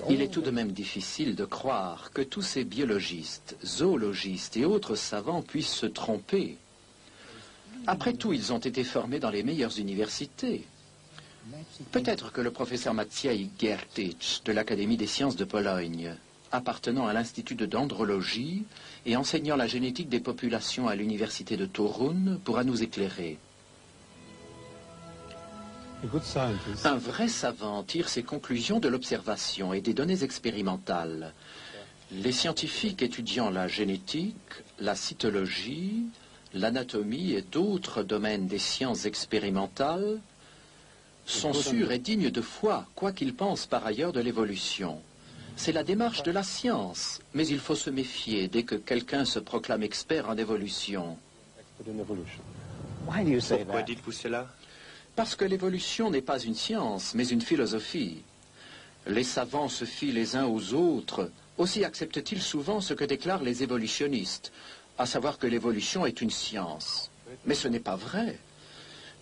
Il est tout de même difficile de croire que tous ces biologistes, zoologistes et autres savants puissent se tromper. Après tout, ils ont été formés dans les meilleures universités. Peut-être que le professeur Maciej Giertych de l'Académie des sciences de Pologne, appartenant à l'Institut de dendrologie et enseignant la génétique des populations à l'université de Toruń, pourra nous éclairer. Un vrai savant tire ses conclusions de l'observation et des données expérimentales. Les scientifiques étudiant la génétique, la cytologie, l'anatomie et d'autres domaines des sciences expérimentales sont sûrs et dignes de foi, quoi qu'ils pensent par ailleurs de l'évolution. C'est la démarche de la science, mais il faut se méfier dès que quelqu'un se proclame expert en évolution. Pourquoi dites-vous cela? Parce que l'évolution n'est pas une science, mais une philosophie. Les savants se fient les uns aux autres, aussi acceptent-ils souvent ce que déclarent les évolutionnistes, à savoir que l'évolution est une science. Mais ce n'est pas vrai.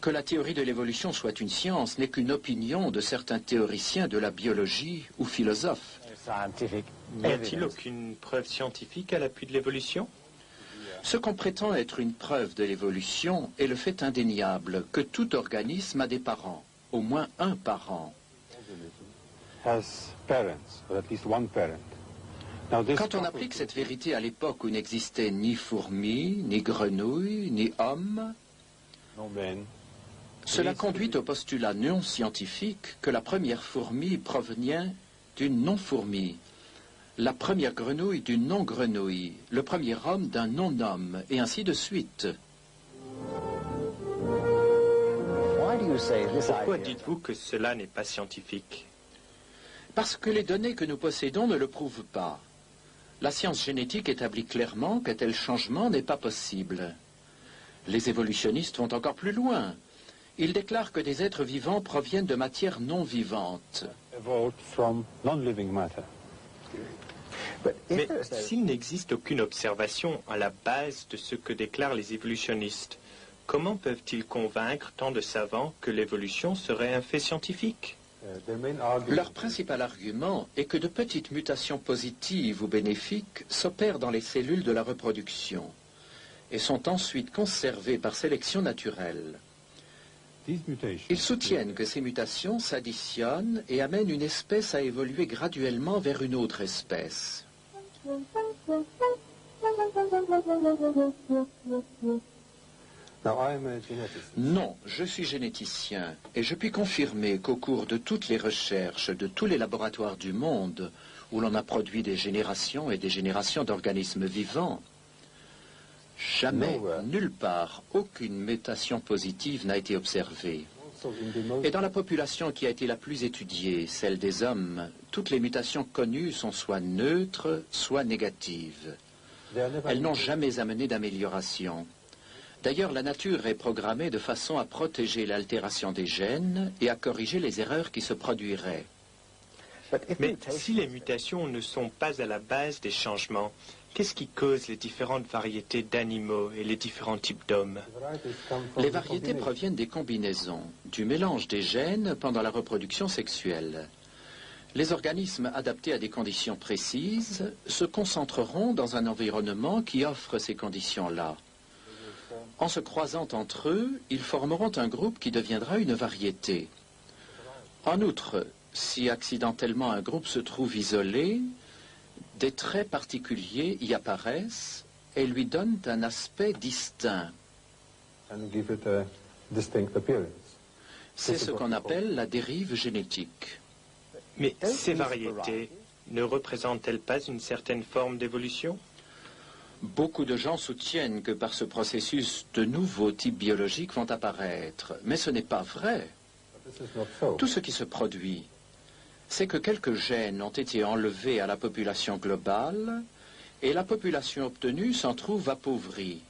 Que la théorie de l'évolution soit une science n'est qu'une opinion de certains théoriciens de la biologie ou philosophes. N'y a-t-il aucune preuve scientifique à l'appui de l'évolution? Ce qu'on prétend être une preuve de l'évolution est le fait indéniable que tout organisme a des parents, au moins un parent. Quand on applique cette vérité à l'époque où n'existaient ni fourmis, ni grenouilles, ni hommes, cela conduit au postulat non scientifique que la première fourmi provenait d'une non-fourmi, la première grenouille d'une non-grenouille, le premier homme d'un non-homme, et ainsi de suite. Pourquoi dites-vous que cela n'est pas scientifique? Parce que les données que nous possédons ne le prouvent pas. La science génétique établit clairement qu'un tel changement n'est pas possible. Les évolutionnistes vont encore plus loin. Ils déclarent que des êtres vivants proviennent de matière non vivante. Mais s'il n'existe aucune observation à la base de ce que déclarent les évolutionnistes, comment peuvent-ils convaincre tant de savants que l'évolution serait un fait scientifique? Leur principal argument est que de petites mutations positives ou bénéfiques s'opèrent dans les cellules de la reproduction et sont ensuite conservées par sélection naturelle. Ils soutiennent que ces mutations s'additionnent et amènent une espèce à évoluer graduellement vers une autre espèce. Non, je suis généticien et je puis confirmer qu'au cours de toutes les recherches de tous les laboratoires du monde où l'on a produit des générations et des générations d'organismes vivants, jamais, nulle part, aucune mutation positive n'a été observée. Et dans la population qui a été la plus étudiée, celle des hommes, toutes les mutations connues sont soit neutres, soit négatives. Elles n'ont jamais amené d'amélioration. D'ailleurs, la nature est programmée de façon à protéger l'altération des gènes et à corriger les erreurs qui se produiraient. Mais si les mutations ne sont pas à la base des changements, qu'est-ce qui cause les différentes variétés d'animaux et les différents types d'hommes? Les variétés proviennent des combinaisons, du mélange des gènes pendant la reproduction sexuelle. Les organismes adaptés à des conditions précises se concentreront dans un environnement qui offre ces conditions-là. En se croisant entre eux, ils formeront un groupe qui deviendra une variété. En outre, si accidentellement un groupe se trouve isolé, des traits particuliers y apparaissent et lui donnent un aspect distinct. C'est ce qu'on appelle la dérive génétique. Mais ces variétés ne représentent-elles pas une certaine forme d'évolution? Beaucoup de gens soutiennent que par ce processus, de nouveaux types biologiques vont apparaître. Mais ce n'est pas vrai. Tout ce qui se produit, c'est que quelques gènes ont été enlevés à la population globale et la population obtenue s'en trouve appauvrie.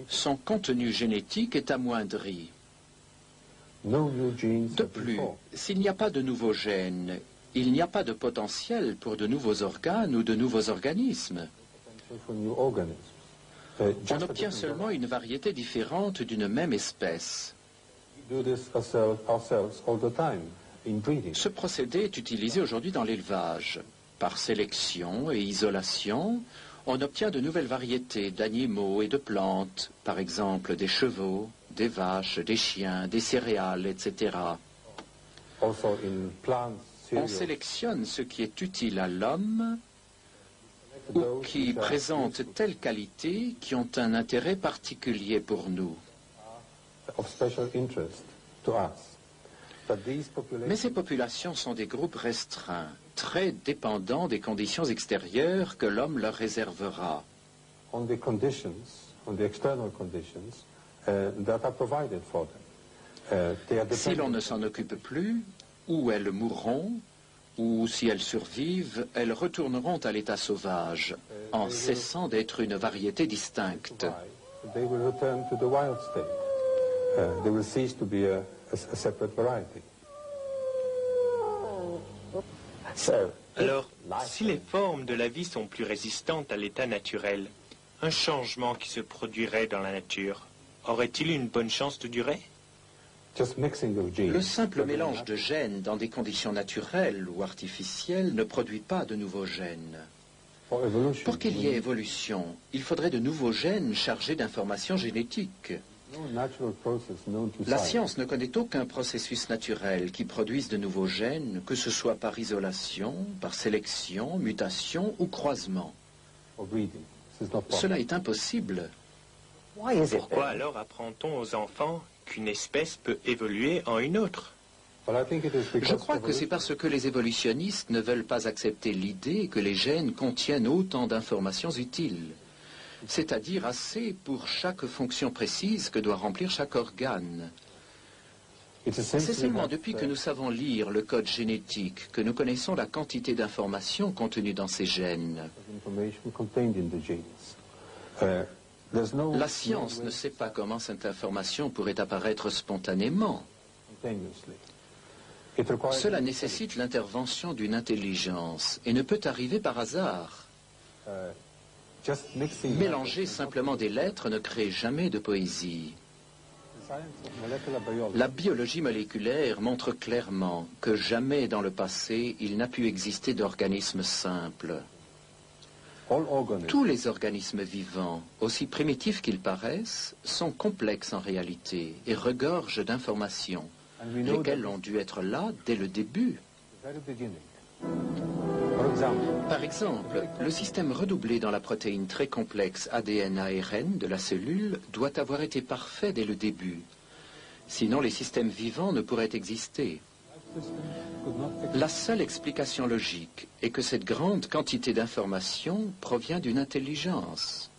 Son contenu génétique est amoindri. De plus, s'il n'y a pas de nouveaux gènes, il n'y a pas de potentiel pour de nouveaux organes ou de nouveaux organismes. On obtient seulement une variété différente d'une même espèce. Ce procédé est utilisé aujourd'hui dans l'élevage. Par sélection et isolation, on obtient de nouvelles variétés d'animaux et de plantes, par exemple des chevaux, des vaches, des chiens, des céréales, etc. On sélectionne ce qui est utile à l'homme ou qui présente telle qualité qui ont un intérêt particulier pour nous. Mais ces populations sont des groupes restreints, très dépendants des conditions extérieures que l'homme leur réservera. Si l'on ne s'en occupe plus, ou elles mourront, ou si elles survivent, elles retourneront à l'état sauvage, en cessant d'être une variété distincte. Alors, si les formes de la vie sont plus résistantes à l'état naturel, un changement qui se produirait dans la nature, aurait-il une bonne chance de durer? Le simple mélange de gènes dans des conditions naturelles ou artificielles ne produit pas de nouveaux gènes. Pour qu'il y ait évolution, il faudrait de nouveaux gènes chargés d'informations génétiques. La science ne connaît aucun processus naturel qui produise de nouveaux gènes, que ce soit par isolation, par sélection, mutation ou croisement. Cela est impossible. Pourquoi alors apprend-on aux enfants qu'une espèce peut évoluer en une autre? Je crois que c'est parce que les évolutionnistes ne veulent pas accepter l'idée que les gènes contiennent autant d'informations utiles, c'est-à-dire assez pour chaque fonction précise que doit remplir chaque organe. C'est seulement depuis que nous savons lire le code génétique que nous connaissons la quantité d'informations contenues dans ces gènes. La science ne sait pas comment cette information pourrait apparaître spontanément. Cela nécessite l'intervention d'une intelligence et ne peut arriver par hasard. Mélanger simplement des lettres ne crée jamais de poésie. La biologie moléculaire montre clairement que jamais dans le passé il n'a pu exister d'organisme simple. Tous les organismes vivants, aussi primitifs qu'ils paraissent, sont complexes en réalité et regorgent d'informations, lesquelles ont dû être là dès le début. Par exemple, le système redoublé dans la protéine très complexe ADN-ARN de la cellule doit avoir été parfait dès le début. Sinon, les systèmes vivants ne pourraient exister. La seule explication logique est que cette grande quantité d'informations provient d'une intelligence.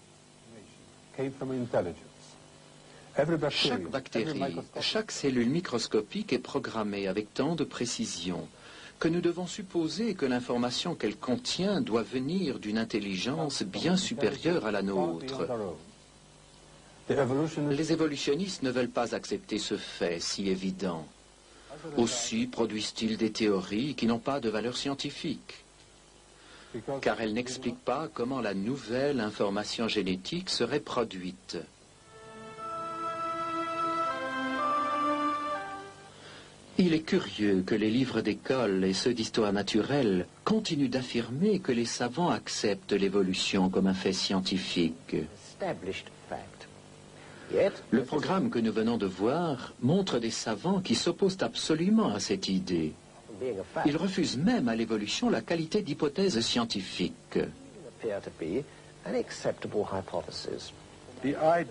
Chaque bactérie, chaque cellule microscopique est programmée avec tant de précision que nous devons supposer que l'information qu'elle contient doit venir d'une intelligence bien supérieure à la nôtre. Les évolutionnistes ne veulent pas accepter ce fait si évident. Aussi produisent-ils des théories qui n'ont pas de valeur scientifique, car elles n'expliquent pas comment la nouvelle information génétique serait produite. Il est curieux que les livres d'école et ceux d'histoire naturelle continuent d'affirmer que les savants acceptent l'évolution comme un fait scientifique. Le programme que nous venons de voir montre des savants qui s'opposent absolument à cette idée. Ils refusent même à l'évolution la qualité d'hypothèse scientifique.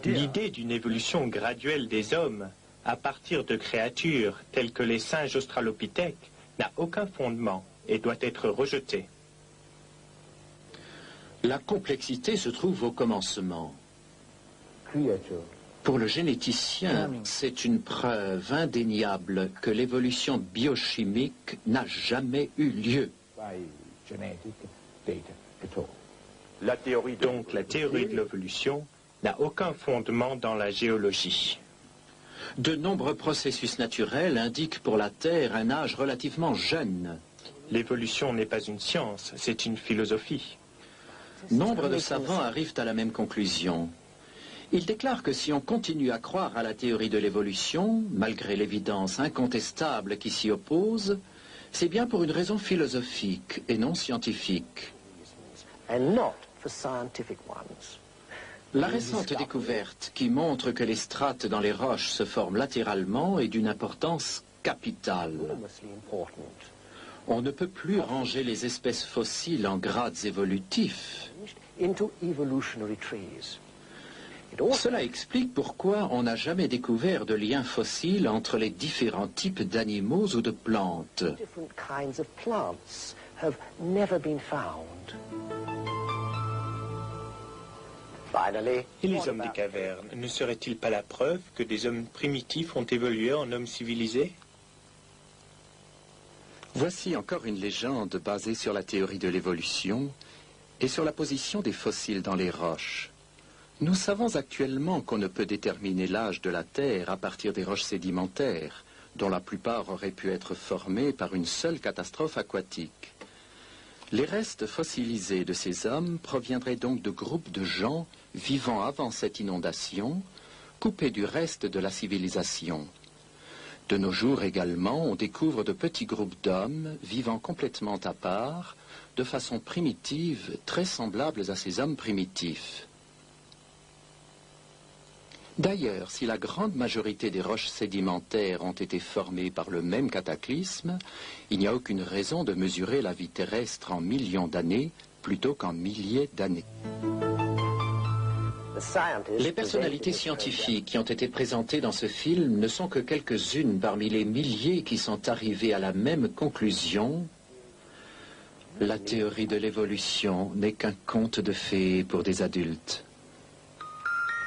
L'idée d'une évolution graduelle des hommes à partir de créatures telles que les singes australopithèques n'a aucun fondement et doit être rejetée. La complexité se trouve au commencement. Pour le généticien, c'est une preuve indéniable que l'évolution biochimique n'a jamais eu lieu. Donc la théorie de l'évolution n'a aucun fondement dans la géologie. De nombreux processus naturels indiquent pour la Terre un âge relativement jeune. L'évolution n'est pas une science, c'est une philosophie. Nombre de savants arrivent à la même conclusion. Ils déclarent que si on continue à croire à la théorie de l'évolution, malgré l'évidence incontestable qui s'y oppose, C'est bien pour une raison philosophique et non scientifique. And not for scientific ones. La récente découverte qui montre que les strates dans les roches se forment latéralement est d'une importance capitale. Enormously important. On ne peut plus ranger les espèces fossiles en grades évolutifs. Into evolutionary trees. It also Cela explique pourquoi on n'a jamais découvert de lien fossile entre les différents types d'animaux ou de plantes. different kinds of plants have never been found. Finally, Et les hommes des cavernes, ne seraient-ils pas la preuve que des hommes primitifs ont évolué en hommes civilisés? Voici encore une légende basée sur la théorie de l'évolution et sur la position des fossiles dans les roches. Nous savons actuellement qu'on ne peut déterminer l'âge de la Terre à partir des roches sédimentaires, dont la plupart auraient pu être formées par une seule catastrophe aquatique. Les restes fossilisés de ces hommes proviendraient donc de groupes de gens vivant avant cette inondation, coupés du reste de la civilisation. De nos jours également, on découvre de petits groupes d'hommes vivant complètement à part, de façon primitive, très semblables à ces hommes primitifs. D'ailleurs, si la grande majorité des roches sédimentaires ont été formées par le même cataclysme, il n'y a aucune raison de mesurer la vie terrestre en millions d'années plutôt qu'en milliers d'années. the scientists Les personnalités scientifiques qui ont été présentées dans ce film ne sont que quelques-unes parmi les milliers qui sont arrivées à la même conclusion. La théorie de l'évolution n'est qu'un conte de fées pour des adultes.